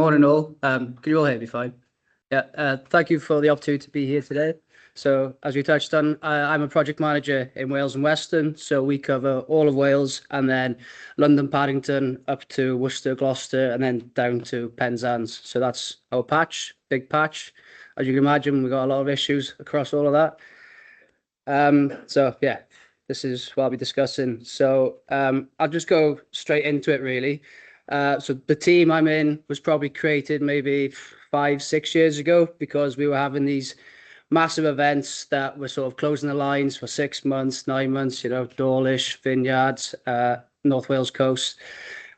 Morning all. Can you all hear me fine? Yeah, thank you for the opportunity to be here today. So as we touched on, I'm a project manager in Wales and Western. So we cover all of Wales and then London, Paddington, up to Worcester, Gloucester, and then down to Penzance. So that's our patch, big patch. As you can imagine, we've got a lot of issues across all of that. So yeah, this is what I'll be discussing. So I'll just go straight into it really. So the team I'm in was probably created maybe 5, 6 years ago because we were having these massive events that were sort of closing the lines for 6 months, 9 months, Dawlish, Vineyards, North Wales coast.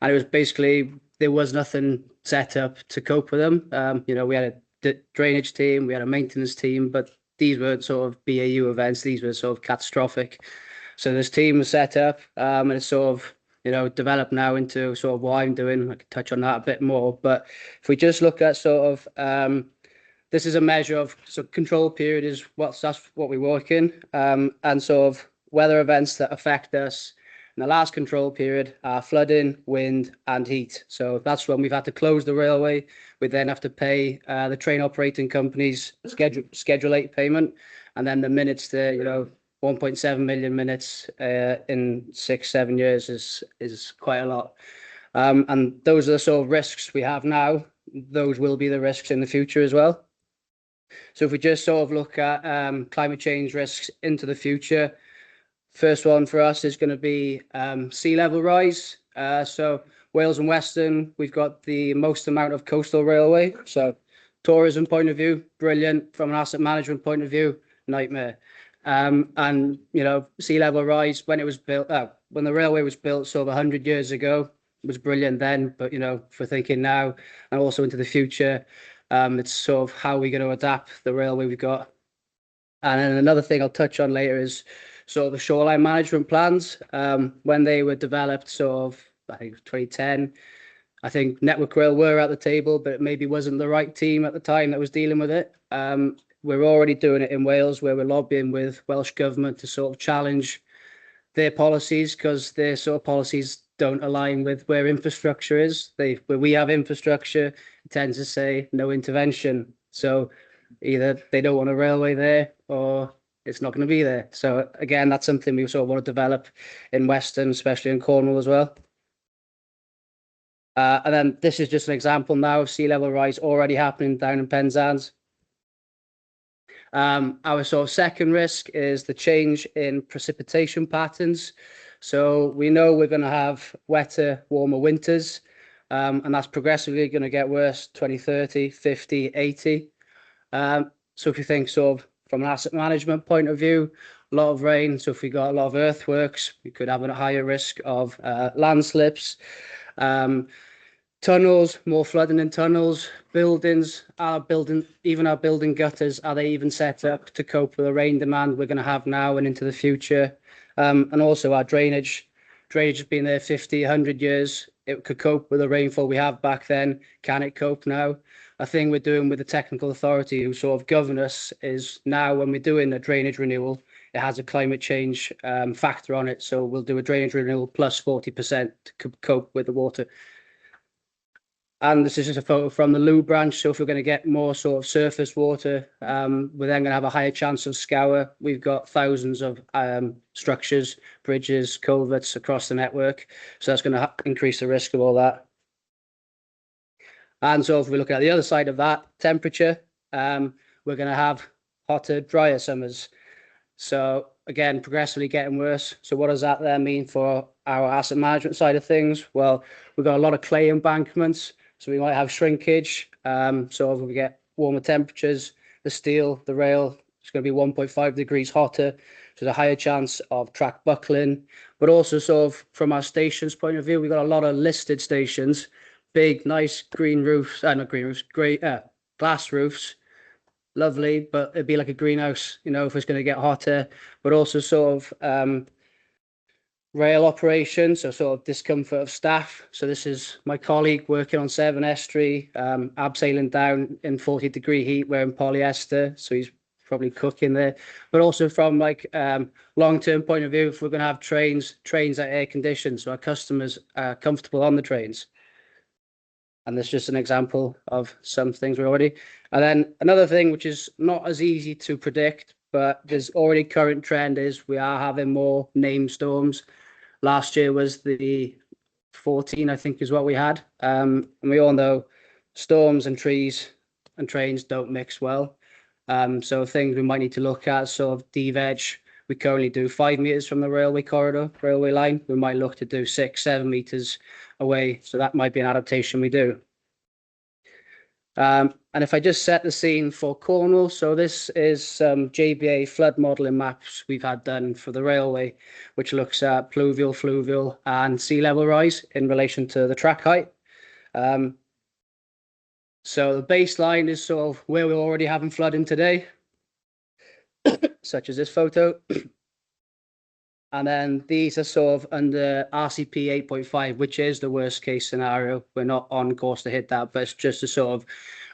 And it was basically, there was nothing set up to cope with them. We had a drainage team, we had a maintenance team, but these weren't sort of BAU events, these were sort of catastrophic. So this team was set up and it's sort of, developed now into sort of what I'm doing. I can touch on that a bit more. But if we just look at sort of, this is a measure of control period is that's what we work in, and sort of weather events that affect us in the last control period are flooding, wind, and heat. So that's when we've had to close the railway. We then have to pay the train operating companies schedule 8 payment, and then the minutes to 1.7 million minutes in 6-7 years is quite a lot. And those are the sort of risks we have now. Those will be the risks in the future as well. So if we just sort of look at climate change risks into the future, first one for us is going to be sea level rise. So Wales and Western, we've got the most amount of coastal railway. So tourism point of view, brilliant. From an asset management point of view, nightmare. And sea level rise when it was built, when the railway was built sort of 100 years ago, it was brilliant then. But for thinking now and also into the future, it's sort of how we're going to adapt the railway we've got. And then another thing I'll touch on later is sort of the shoreline management plans. When they were developed, sort of, I think 2010, I think Network Rail were at the table, but it maybe wasn't the right team at the time that was dealing with it. We're already doing it in Wales, where we're lobbying with Welsh government to sort of challenge their policies because their sort of policies don't align with where infrastructure is. Where we have infrastructure, it tends to say no intervention. So either they don't want a railway there or it's not going to be there. So again, that's something we sort of want to develop in Western, especially in Cornwall as well. And then this is just an example now of sea level rise already happening down in Penzance. Our sort of second risk is the change in precipitation patterns. So we know we're going to have wetter, warmer winters, and that's progressively going to get worse 2030, 50, 80. So if you think sort of from an asset management point of view, a lot of rain. So if we got a lot of earthworks, we could have a higher risk of landslips. Tunnels, more flooding in tunnels, buildings, even our building gutters, are they even set up to cope with the rain demand we're going to have now and into the future? And also our drainage has been there 50, 100 years. It could cope with the rainfall we have back then. Can it cope now? A thing we're doing with the technical authority who sort of govern us is now when we're doing a drainage renewal, it has a climate change factor on it. So we'll do a drainage renewal plus 40% to cope with the water. And this is just a photo from the Loo branch. So if we're going to get more sort of surface water, we're then going to have a higher chance of scour. We've got thousands of structures, bridges, culverts across the network. So that's going to increase the risk of all that. And so if we look at the other side of that, temperature, we're going to have hotter, drier summers. So again, progressively getting worse. So what does that then mean for our asset management side of things? Well, we've got a lot of clay embankments. So we might have shrinkage. So if we get warmer temperatures, the steel, the rail, it's going to be 1.5 degrees hotter. So there's a higher chance of track buckling. But also sort of from our stations point of view, we've got a lot of listed stations, big, nice green roofs, not green roofs, great glass roofs. Lovely, but it'd be like a greenhouse, if it's going to get hotter. But also sort of rail operations, so sort of discomfort of staff. So this is my colleague working on Severn Estuary, abseiling down in 40-degree heat wearing polyester. So he's probably cooking there. But also from like long-term point of view, if we're going to have trains are air conditioned, so our customers are comfortable on the trains. And that's just an example of some things we're already. And then another thing which is not as easy to predict, but there's already current trend is we are having more named storms. Last year was the 14, I think, is what we had. And we all know storms and trees and trains don't mix well. So things we might need to look at, sort of de-veg. We currently do 5 meters from the railway corridor, railway line. We might look to do 6, 7 meters away. So that might be an adaptation we do. And if I just set the scene for Cornwall, so this is some JBA flood modelling maps we've had done for the railway, which looks at pluvial, fluvial and sea level rise in relation to the track height. So the baseline is sort of where we're already having flooding today, such as this photo. And then these are sort of under RCP 8.5, which is the worst case scenario. We're not on course to hit that, but it's just to sort of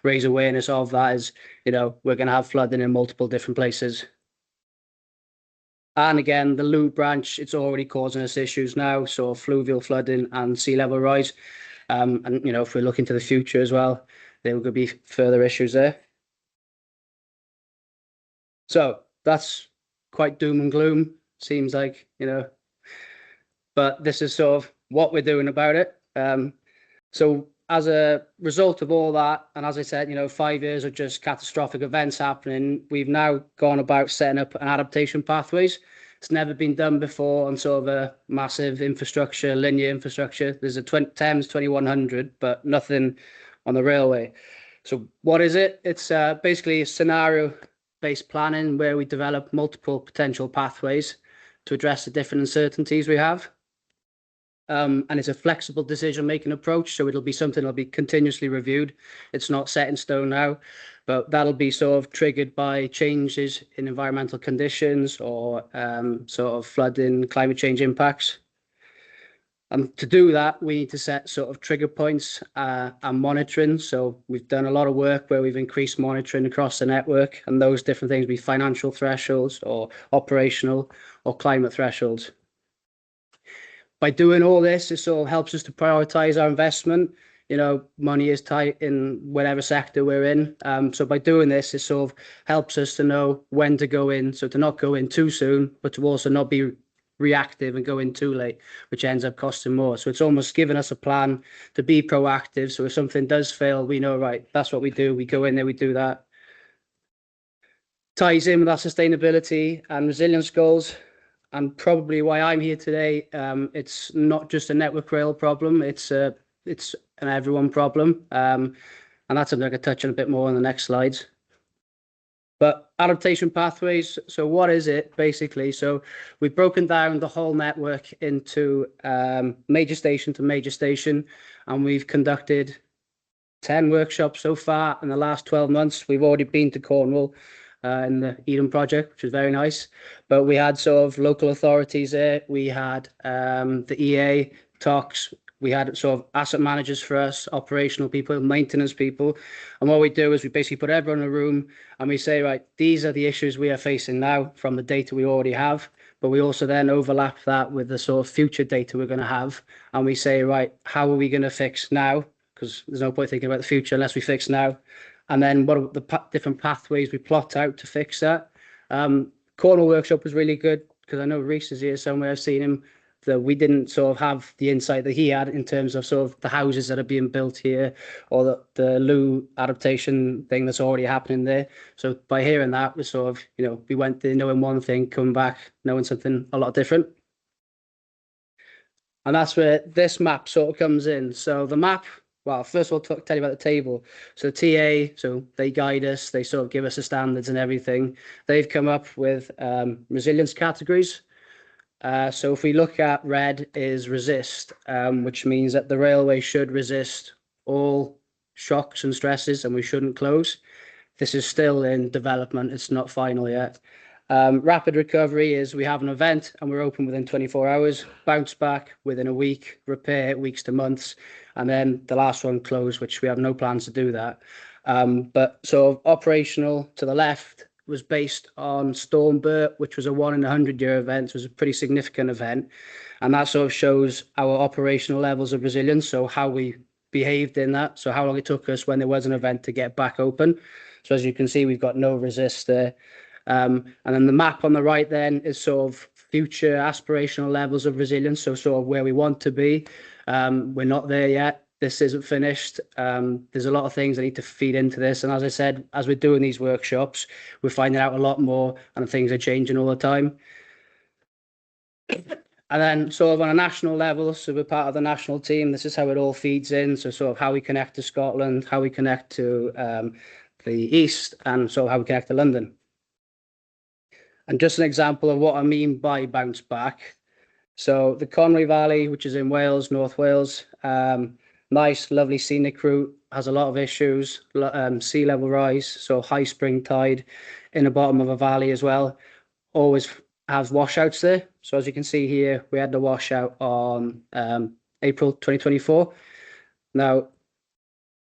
raise awareness of that as, you know, we're going to have flooding in multiple different places. And again, the Lou branch, it's already causing us issues now. So fluvial flooding and sea level rise. And, you know, if we look into the future as well, there will be further issues there. So that's quite doom and gloom. Seems like, you know, but this is sort of what we're doing about it. So as a result of all that, and as I said, you know, 5 years of just catastrophic events happening, we've now gone about setting up an adaptation pathways. It's never been done before on sort of a massive infrastructure, linear infrastructure. There's a Thames 2100, but nothing on the railway. So what is it? It's basically a scenario-based planning where we develop multiple potential pathways to address the different uncertainties we have. And it's a flexible decision-making approach, so it'll be something that'll be continuously reviewed. It's not set in stone now, but that'll be sort of triggered by changes in environmental conditions or sort of flooding, climate change impacts. And to do that, we need to set sort of trigger points and monitoring. So we've done a lot of work where we've increased monitoring across the network, and those different things be financial thresholds or operational or climate thresholds. By doing all this, it sort of helps us to prioritize our investment. You know, money is tight in whatever sector we're in. So by doing this, it sort of helps us to know when to go in. So to not go in too soon, but to also not be reactive and go in too late, which ends up costing more. So it's almost giving us a plan to be proactive. So if something does fail, we know, right, that's what we do. We go in there, we do that. Ties in with our sustainability and resilience goals. And probably why I'm here today, it's not just a Network Rail problem, it's an everyone problem. And that's something I could touch on a bit more in the next slides. But adaptation pathways, so what is it basically? So we've broken down the whole network into major station to major station, and we've conducted 10 workshops so far in the last 12 months. We've already been to Cornwall in the Eden project, which was very nice. But we had sort of local authorities there. We had the EA, TOCs. We had sort of asset managers for us, operational people, maintenance people. And what we do is we basically put everyone in a room and we say, right, these are the issues we are facing now from the data we already have. But we also then overlap that with the sort of future data we're going to have. And we say, right, how are we going to fix now? Because there's no point thinking about the future unless we fix now. And then what are the different pathways we plot out to fix that? Cornwall workshop was really good because I know Reese is here somewhere. I've seen him. That we didn't sort of have the insight that he had in terms of sort of the houses that are being built here or the Lou adaptation thing that's already happening there. So by hearing that, we sort of, you know, we went there knowing one thing, coming back knowing something a lot different. And that's where this map sort of comes in. So the map, well, first of all, tell you about the table. So TA, so they guide us, they sort of give us the standards and everything. They've come up with resilience categories. So if we look at red is resist, which means that the railway should resist all shocks and stresses and we shouldn't close. This is still in development. It's not final yet. Rapid recovery is we have an event and we're open within 24 hours, bounce back within a week, repair weeks to months, and then the last one close, which we have no plans to do that. But sort of operational to the left was based on Storm Bert, which was a 1 in 100-year event. It was a pretty significant event. And that sort of shows our operational levels of resilience. So how we behaved in that. So how long it took us when there was an event to get back open. So as you can see, we've got no resist there. And then the map on the right then is sort of future aspirational levels of resilience. So sort of where we want to be. We're not there yet. This isn't finished. There's a lot of things that need to feed into this. And as I said, as we're doing these workshops, we're finding out a lot more and things are changing all the time. And then sort of on a national level, so we're part of the national team. This is how it all feeds in. So sort of how we connect to Scotland, how we connect to the East, and sort of how we connect to London. And just an example of what I mean by bounce back. So the Conwy Valley, which is in Wales, North Wales, nice, lovely scenic route, has a lot of issues, sea level rise, so high spring tide in the bottom of a valley as well. Always has washouts there. So as you can see here, we had the washout on April 2024. Now,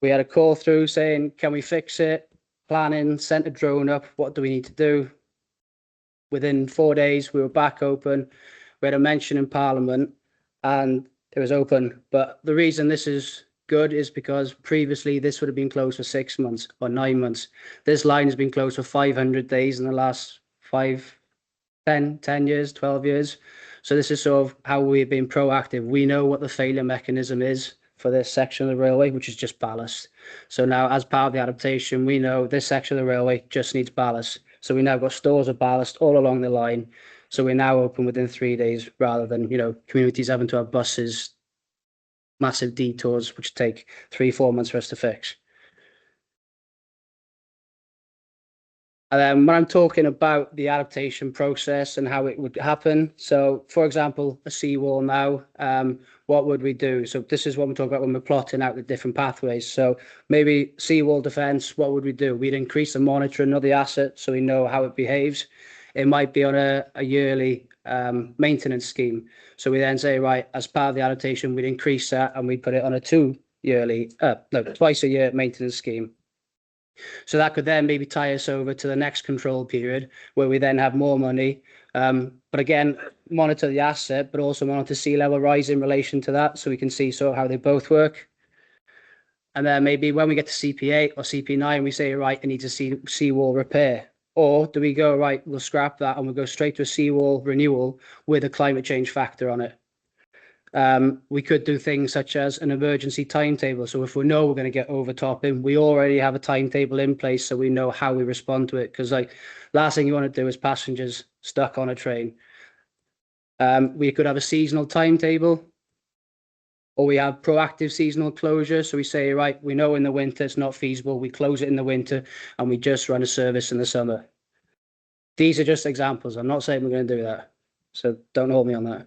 we had a call through saying, can we fix it? Planning, sent a drone up. What do we need to do? Within 4 days, we were back open. We had a mention in Parliament and it was open. But the reason this is good is because previously this would have been closed for 6 months or 9 months. This line has been closed for 500 days in the last 10 years, 12 years. So this is sort of how we've been proactive. We know what the failure mechanism is for this section of the railway, which is just ballast. So now as part of the adaptation, we know this section of the railway just needs ballast. So we now got stores of ballast all along the line. So we're now open within 3 days rather than, communities having to have buses, massive detours, which take 3-4 months for us to fix. And then when I'm talking about the adaptation process and how it would happen, so for example, a seawall now, what would we do? So this is what we're talking about when we're plotting out the different pathways. So maybe seawall defence, what would we do? We'd increase the monitoring of the asset so we know how it behaves. It might be on a yearly maintenance scheme. So we then say, right, as part of the adaptation, we'd increase that and we'd put it on a twice a year maintenance scheme. So that could then maybe tie us over to the next control period where we then have more money. But again, monitor the asset, but also monitor sea level rise in relation to that. So we can see sort of how they both work. And then maybe when we get to CP8 or CP9, we say, right, it needs a seawall repair. Or do we go, right, we'll scrap that and we'll go straight to a seawall renewal with a climate change factor on it. We could do things such as an emergency timetable. So if we know we're going to get overtopping, we already have a timetable in place so we know how we respond to it. Because last thing you want to do is passengers stuck on a train. We could have a seasonal timetable or we have proactive seasonal closure. So we say, right, we know in the winter it's not feasible. We close it in the winter and we just run a service in the summer. These are just examples. I'm not saying we're going to do that. So don't hold me on that.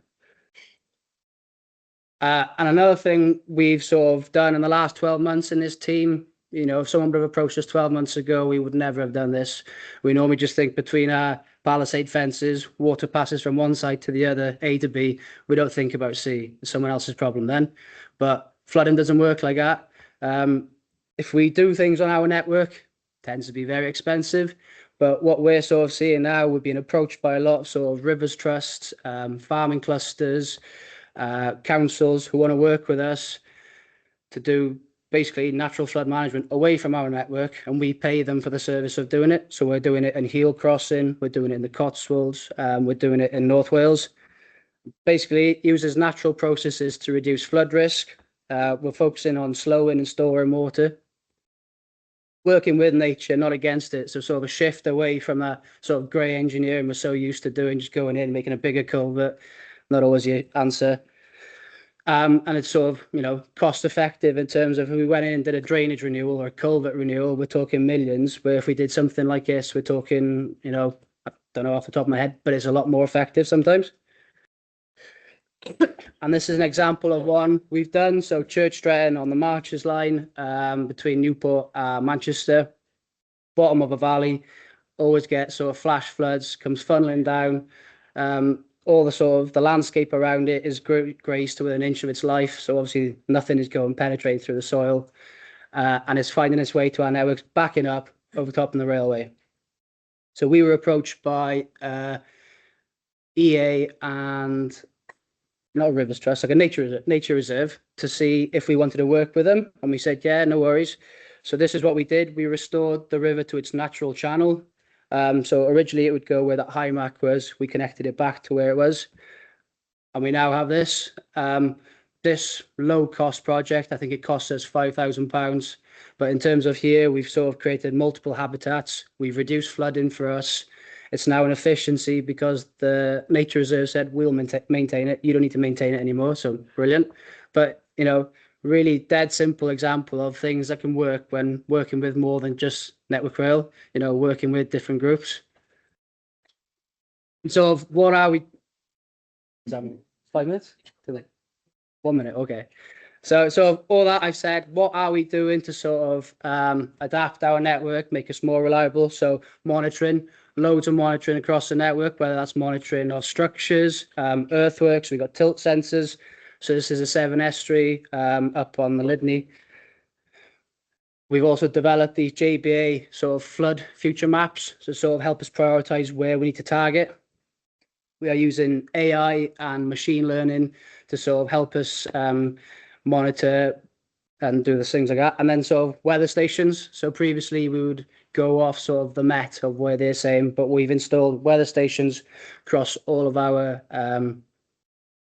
And another thing we've sort of done in the last 12 months in this team, if someone would have approached us 12 months ago, we would never have done this. We normally just think between our palisade fences, water passes from one side to the other, A to B. We don't think about C. It's someone else's problem then. But flooding doesn't work like that. If we do things on our network, it tends to be very expensive. But what we're sort of seeing now, we're being approached by a lot of sort of rivers trusts, farming clusters, councils who want to work with us to do basically natural flood management away from our network, and we pay them for the service of doing it. So we're doing it in Heel Crossing, we're doing it in the Cotswolds, we're doing it in North Wales. Basically, it uses natural processes to reduce flood risk. We're focusing on slowing and storing water, working with nature, not against it. So sort of a shift away from that sort of grey engineering we're so used to doing, just going in, making a bigger culvert, not always the answer. And it's sort of, cost effective in terms of if we went in and did a drainage renewal or a culvert renewal, we're talking millions. But if we did something like this, we're talking, I don't know off the top of my head, but it's a lot more effective sometimes. And this is an example of one we've done. So Church Stretton on the Marches line between Newport and Manchester, bottom of a valley, always get sort of flash floods, comes funneling down. All the sort of the landscape around it is grazed to within an inch of its life. So obviously nothing is going penetrating through the soil and it's finding its way to our networks, backing up, overtopping the railway. So we were approached by EA and not a rivers trust, like a nature reserve, to see if we wanted to work with them. And we said, yeah, no worries. So this is what we did. We restored the river to its natural channel. So originally it would go where that high mark was. We connected it back to where it was. And we now have this. This low cost project, I think it costs us £5,000. But in terms of here, we've sort of created multiple habitats. We've reduced flooding for us. It's now an efficiency because the nature reserve said we'll maintain it. You don't need to maintain it anymore. So brilliant. But, you know, really dead simple example of things that can work when working with more than just Network Rail, you know, working with different groups. So what are we? 5 minutes? 1 minute, okay. So all that I've said, what are we doing to sort of adapt our network, make us more reliable? So monitoring, loads of monitoring across the network, whether that's monitoring of structures, earthworks, we've got tilt sensors. So this is a 7 estuary up on the Lydney. We've also developed these JBA sort of flood future maps to sort of help us prioritize where we need to target. We are using AI and machine learning to sort of help us monitor and do the things like that. And then sort of weather stations. So previously we would go off sort of the Met of where they're saying, but we've installed weather stations across all of our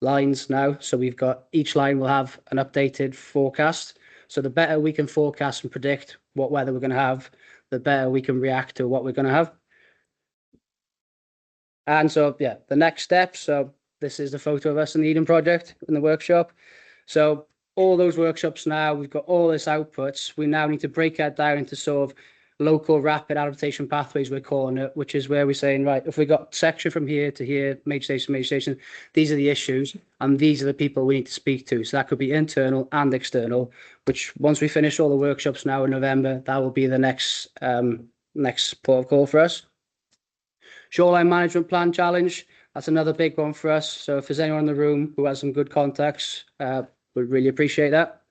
lines now. So we've got, each line will have an updated forecast. So the better we can forecast and predict what weather we're going to have, the better we can react to what we're going to have. And so, yeah, the next step. So this is the photo of us in the Eden project in the workshop. So all those workshops now, we've got all this outputs. We now need to break that down into sort of local rapid adaptation pathways, we're calling it, which is where we're saying, right, if we got section from here to here, major station, these are the issues, and these are the people we need to speak to. So that could be internal and external, which once we finish all the workshops now in November, that will be the next port of call for us. Shoreline Management Plan Challenge, that's another big one for us. So if there's anyone in the room who has some good contacts, we'd really appreciate that.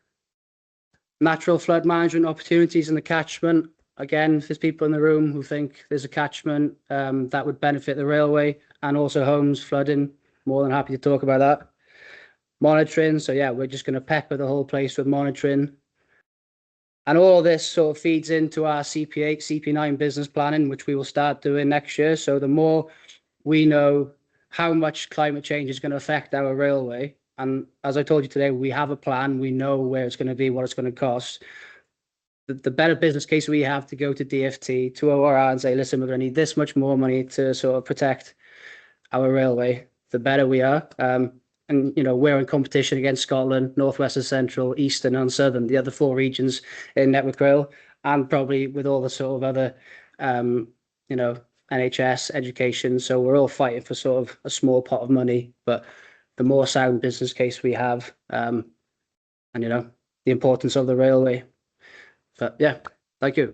Natural flood management opportunities in the catchment. Again, if there's people in the room who think there's a catchment that would benefit the railway and also homes flooding, more than happy to talk about that. Monitoring, so yeah, we're just going to pepper the whole place with monitoring. And all this sort of feeds into our CP8, CP9 business planning, which we will start doing next year. So the more we know how much climate change is going to affect our railway, and as I told you today, we have a plan, we know where it's going to be, what it's going to cost. The better business case we have to go to DFT, to ORR and say, listen, we're going to need this much more money to sort of protect our railway, the better we are. And, you know, we're in competition against Scotland, Northwest and Central, Eastern and Southern, the other 4 regions in Network Rail, and probably with all the sort of other, you know, NHS, education. So we're all fighting for sort of a small pot of money, but the more sound business case we have, and, you know, the importance of the railway. But yeah, thank you.